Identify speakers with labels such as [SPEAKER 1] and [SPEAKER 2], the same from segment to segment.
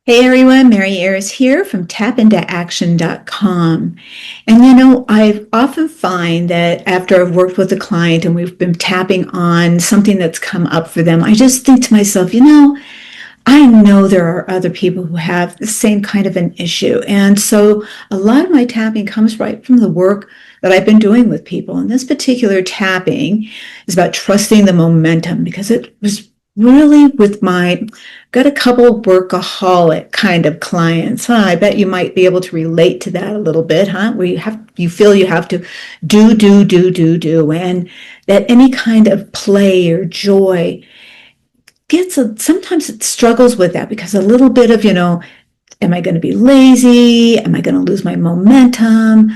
[SPEAKER 1] Hey everyone, Mary Ayres here from tapintoaction.com. I often find that after I've worked with a client and we've been tapping on something that's come up for them, I just think to myself, I know there are other people who have the same kind of an issue. And so a lot of my tapping comes right from the work that I've been doing with people. And this particular tapping is about trusting the momentum because it was really with got a couple workaholic kind of clients. Huh? I bet you might be able to relate to that a little bit, huh? You feel you have to do, and that any kind of play or joy sometimes it struggles with that because a little bit of, am I going to be lazy? Am I going to lose my momentum?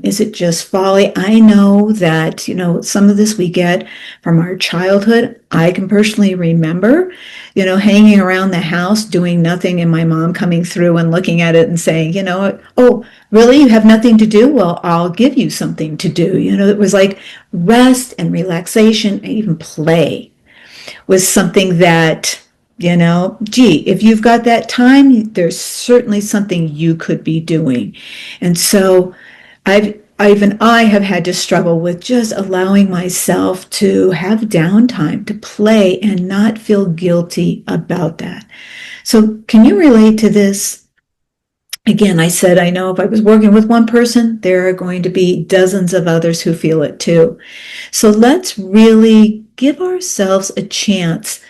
[SPEAKER 1] Is it just folly? I know that, some of this we get from our childhood. I can personally remember, hanging around the house doing nothing and my mom coming through and looking at it and saying, oh, really? You have nothing to do? Well, I'll give you something to do. It was like rest and relaxation and even play was something that, gee, if you've got that time, there's certainly something you could be doing. And so I have had to struggle with just allowing myself to have downtime to play and not feel guilty about that. So can you relate to this? Again, I said, I know if I was working with one person, there are going to be dozens of others who feel it too. So let's really give ourselves a chance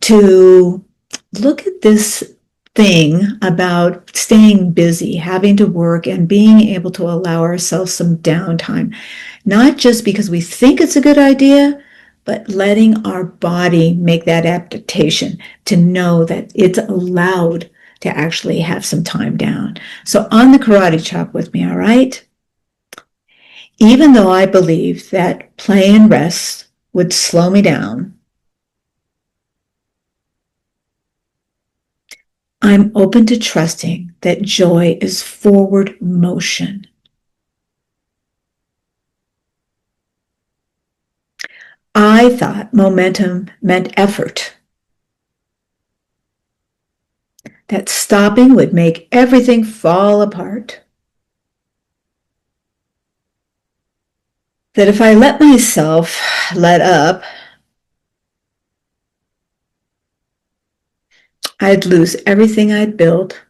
[SPEAKER 1] to look at this thing about staying busy, having to work, and being able to allow ourselves some downtime, not just because we think it's a good idea, but letting our body make that adaptation to know that it's allowed to actually have some time down. So on the karate chop with me, all right? Even though I believe that play and rest would slow me down, I'm open to trusting that joy is forward motion. I thought momentum meant effort, that stopping would make everything fall apart, that if I let myself let up, I'd lose everything I'd built.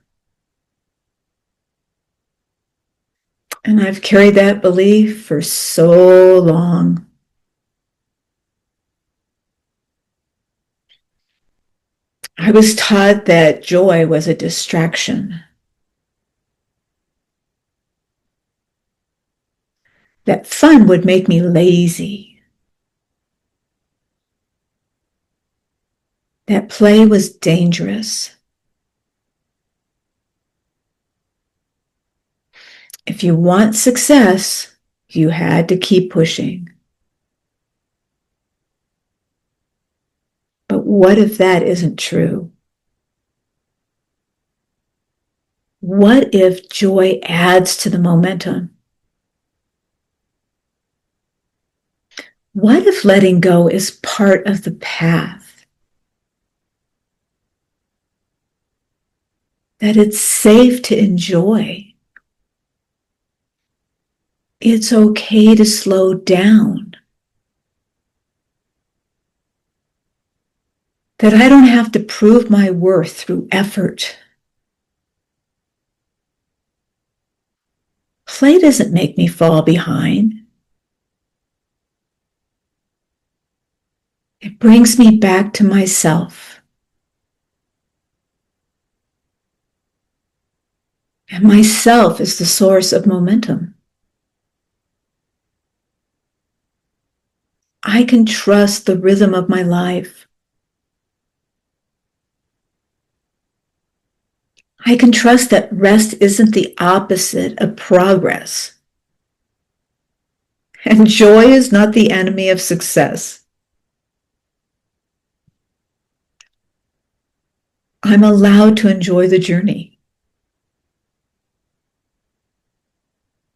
[SPEAKER 1] And I've carried that belief for so long. I was taught that joy was a distraction, that fun would make me lazy, that play was dangerous. If you want success, you had to keep pushing. But what if that isn't true? What if joy adds to the momentum? What if letting go is part of the path? That it's safe to enjoy. It's okay to slow down. That I don't have to prove my worth through effort. Play doesn't make me fall behind. It brings me back to myself. And myself is the source of momentum. I can trust the rhythm of my life. I can trust that rest isn't the opposite of progress. And joy is not the enemy of success. I'm allowed to enjoy the journey.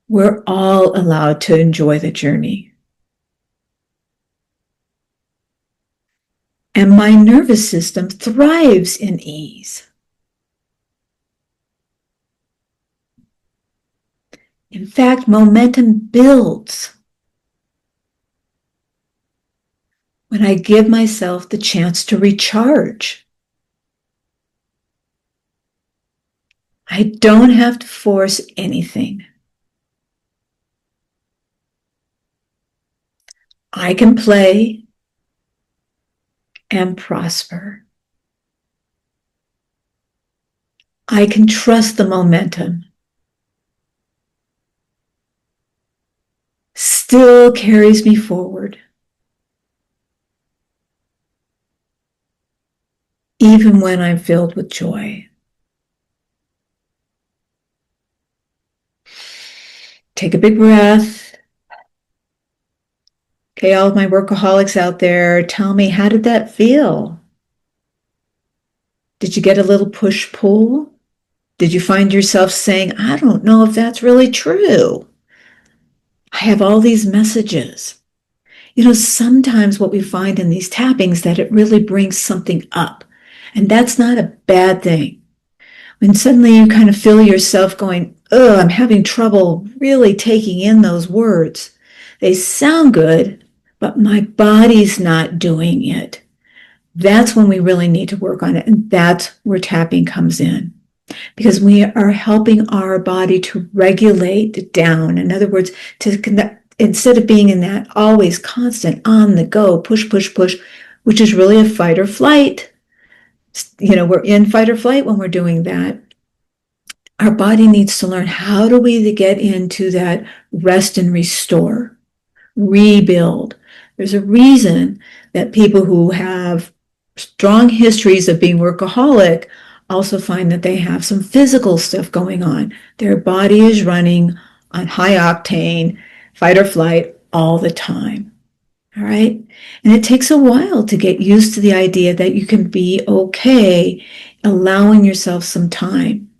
[SPEAKER 1] We're all allowed to enjoy the journey. And my nervous system thrives in ease. In fact, momentum builds when I give myself the chance to recharge. I don't have to force anything. I can play and prosper. I can trust the momentum. Still carries me forward, even when I'm filled with joy. Take a big breath. Okay, all of my workaholics out there, tell me, how did that feel? Did you get a little push-pull? Did you find yourself saying, I don't know if that's really true? I have all these messages. Sometimes what we find in these tappings that it really brings something up. And that's not a bad thing. When suddenly you kind of feel yourself going, oh, I'm having trouble really taking in those words. They sound good, but my body's not doing it. That's when we really need to work on it. And that's where tapping comes in, because we are helping our body to regulate down. In other words, to connect, instead of being in that always constant on the go, push, push, push, which is really a fight or flight. We're in fight or flight when we're doing that. Our body needs to learn, how do we get into that rest and restore, rebuild. There's a reason that people who have strong histories of being workaholic also find that they have some physical stuff going on. Their body is running on high octane, fight or flight all the time. All right. And it takes a while to get used to the idea that you can be okay allowing yourself some time.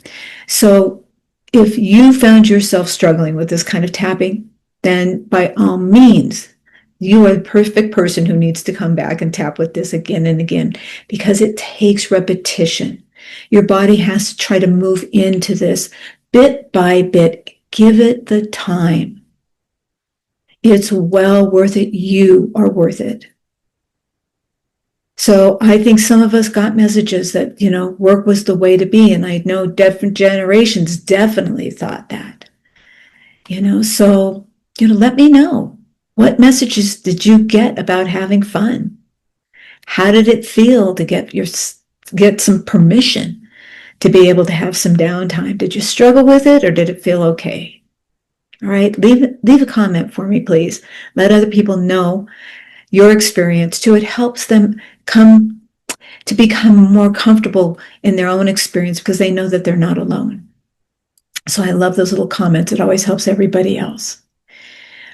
[SPEAKER 1] So if you found yourself struggling with this kind of tapping, then by all means, you are the perfect person who needs to come back and tap with this again and again, because it takes repetition. Your body has to try to move into this bit by bit. Give it the time. It's well worth it. You are worth it. So I think some of us got messages that, work was the way to be. And I know different generations definitely thought that, so, let me know. What messages did you get about having fun? How did it feel to get some permission to be able to have some downtime? Did you struggle with it, or did it feel okay? All right, leave a comment for me, please. Let other people know your experience too. It helps them become more comfortable in their own experience, because they know that they're not alone. So I love those little comments. It always helps everybody else.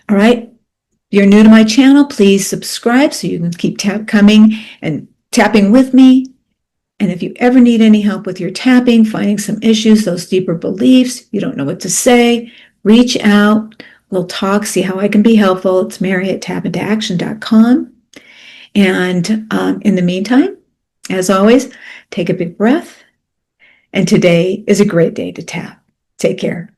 [SPEAKER 1] All right. If you're new to my channel, please subscribe so you can keep coming and tapping with me. And if you ever need any help with your tapping, finding some issues, those deeper beliefs, you don't know what to say, reach out. We'll talk, see how I can be helpful. It's Mary@tapintoaction.com. And in the meantime, as always, take a big breath. And today is a great day to tap. Take care.